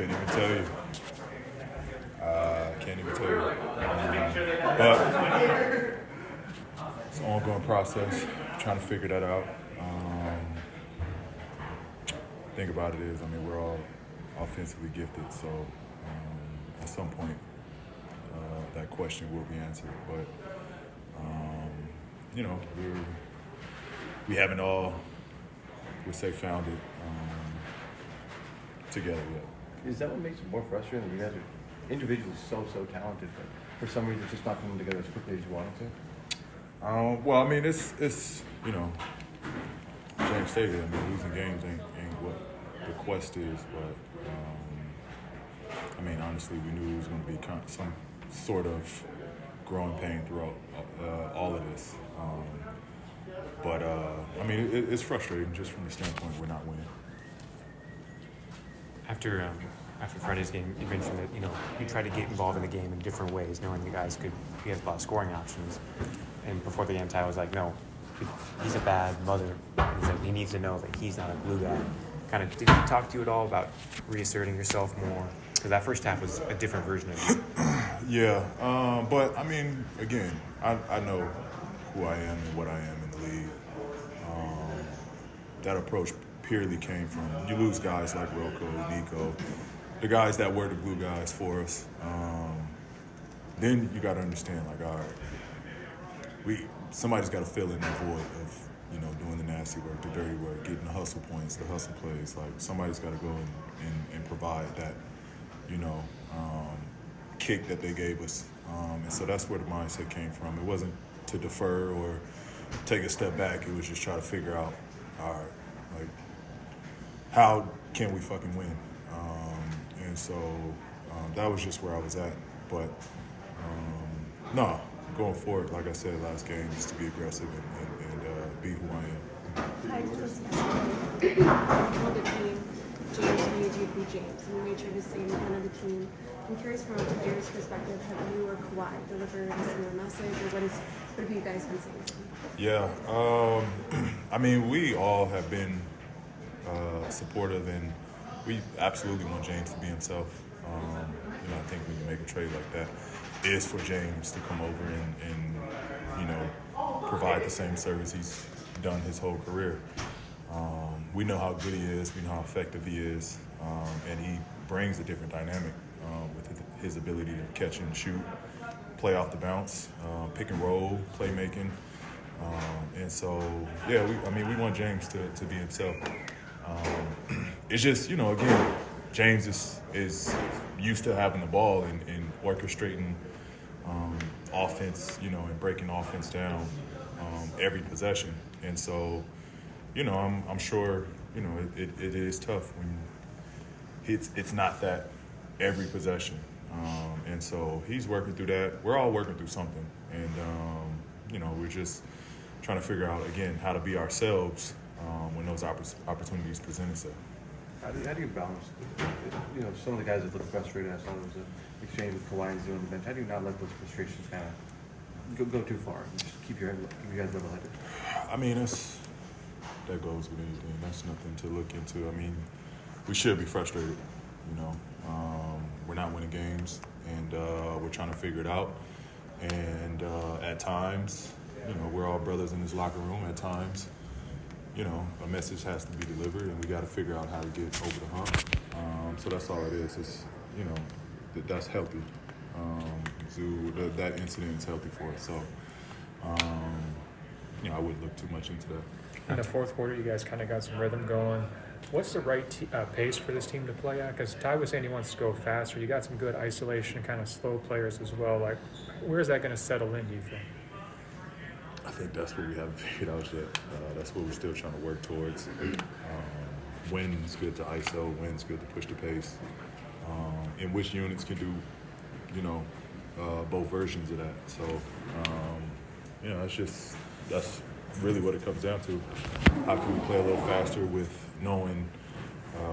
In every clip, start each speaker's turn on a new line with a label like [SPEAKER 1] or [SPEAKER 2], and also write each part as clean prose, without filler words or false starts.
[SPEAKER 1] Can't even tell you. Can't even tell you. But it's an ongoing process. Trying to figure that out. Thing about it is, I mean, we're all offensively gifted, so at some point that question will be answered. But you know, we haven't all, we'll say, found it together yet.
[SPEAKER 2] Is that what makes it more frustrating? You guys are individually so talented, but for some reason it's just not coming together as quickly as you want it to?
[SPEAKER 1] Well, I mean, it's you know, James stated, I mean, losing games ain't what the quest is, but I mean, honestly, we knew it was going to be some sort of growing pain throughout all of this. But I mean, it's frustrating just from the standpoint we're not winning.
[SPEAKER 3] After Friday's game, you mentioned that, you know, you tried to get involved in the game in different ways, knowing you guys had a lot of scoring options. And before the game, Ty was like, no, he's a bad mother. And he's like, he needs to know that he's not a glue guy. Kind of, did he talk to you at all about reasserting yourself more? Because that first half was a different version of you.
[SPEAKER 1] Yeah, but I mean, again, I know who I am and what I am in the league. That approach purely came from, you lose guys like Rocco, Nico, the guys that were the glue guys for us. Then you got to understand, like, all right, somebody's got to fill in that void of, you know, doing the nasty work, the dirty work, getting the hustle points, the hustle plays. Like, somebody's got to go and provide that, you know, kick that they gave us. And so that's where the mindset came from. It wasn't to defer or take a step back. It was just try to figure out, all right, like, how can we fucking win? And so that was just where I was at. But no, going forward, like I said, last game is to be aggressive and be who I am.
[SPEAKER 4] Hi, just on the team, James made you be James, and you made sure to stay in front of the team. I'm curious from a player's perspective, have you or Kawhi delivered a similar message, or what have you guys been saying?
[SPEAKER 1] Yeah, I mean, we all have been supportive, and we absolutely want James to be himself. You know, I think when you make a trade like that, it is for James to come over and you know, provide the same service he's done his whole career. We know how good he is, we know how effective he is, and he brings a different dynamic with his ability to catch and shoot, play off the bounce, pick and roll, playmaking. And so, yeah, we want James to be himself. It's just, you know, again, James is used to having the ball and orchestrating offense, you know, and breaking offense down every possession. And so, you know, I'm sure, you know, it is tough when it's not that every possession. And so he's working through that. We're all working through something. And, you know, we're just trying to figure out, again, how to be ourselves when those opportunities present itself.
[SPEAKER 2] How do you balance, you know, some of the guys that look frustrated, I saw there was an exchange with Kawhi and Zoo on the bench. How do you not let those frustrations kind of go too far and just keep your guys level-headed?
[SPEAKER 1] I mean, that goes with anything. That's nothing to look into. I mean, we should be frustrated, you know. We're not winning games, and we're trying to figure it out. And at times, you know, we're all brothers in this locker room. At times, you know, a message has to be delivered, and we got to figure out how to get over the hump. So that's all it is. It's, you know, that's healthy. That incident is healthy for us. So, you know, I wouldn't look too much into that.
[SPEAKER 5] In the fourth quarter, you guys kind of got some rhythm going. What's the right pace for this team to play at? Because Ty was saying he wants to go faster. You got some good isolation, kind of slow players as well. Like, where is that going to settle in, do you think?
[SPEAKER 1] I think that's what we haven't figured out yet. That's what we're still trying to work towards. When's good to ISO, when's good to push the pace, and which units can do, you know, both versions of that. So, you know, that's really what it comes down to. How can we play a little faster with knowing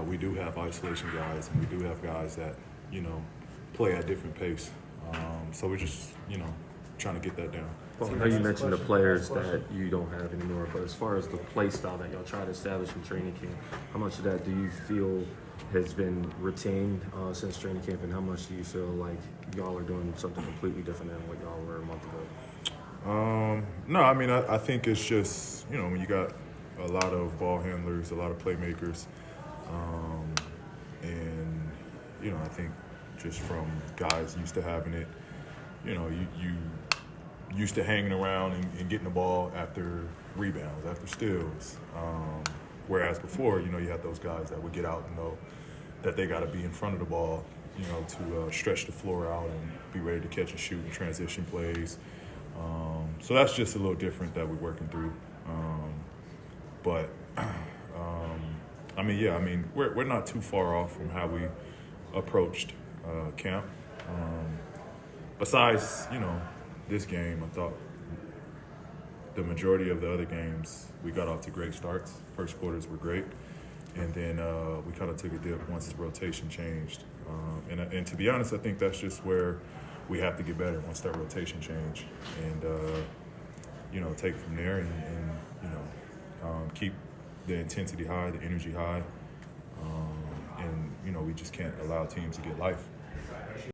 [SPEAKER 1] we do have isolation guys and we do have guys that, you know, play at different pace. So we're just, you know, trying to get that down.
[SPEAKER 6] Well, I know you mentioned the players that you don't have anymore, but as far as the play style that y'all try to establish in training camp, how much of that do you feel has been retained since training camp, and how much do you feel like y'all are doing something completely different than what y'all were a month ago?
[SPEAKER 1] No, I mean, I think it's just, when you got a lot of ball handlers, a lot of playmakers, and, I think just from guys used to having it, you used to hanging around and getting the ball after rebounds, after steals. Whereas before, you had those guys that would get out and know that they got to be in front of the ball, to stretch the floor out and be ready to catch and shoot and transition plays. So that's just a little different that we're working through. But we're not too far off from how we approached camp. Besides, this game, I thought the majority of the other games we got off to great starts. First quarters were great, and then we kind of took a dip once the rotation changed. And to be honest, I think that's just where we have to get better once that rotation changed, and take from there and keep the intensity high, the energy high, and we just can't allow teams to get life.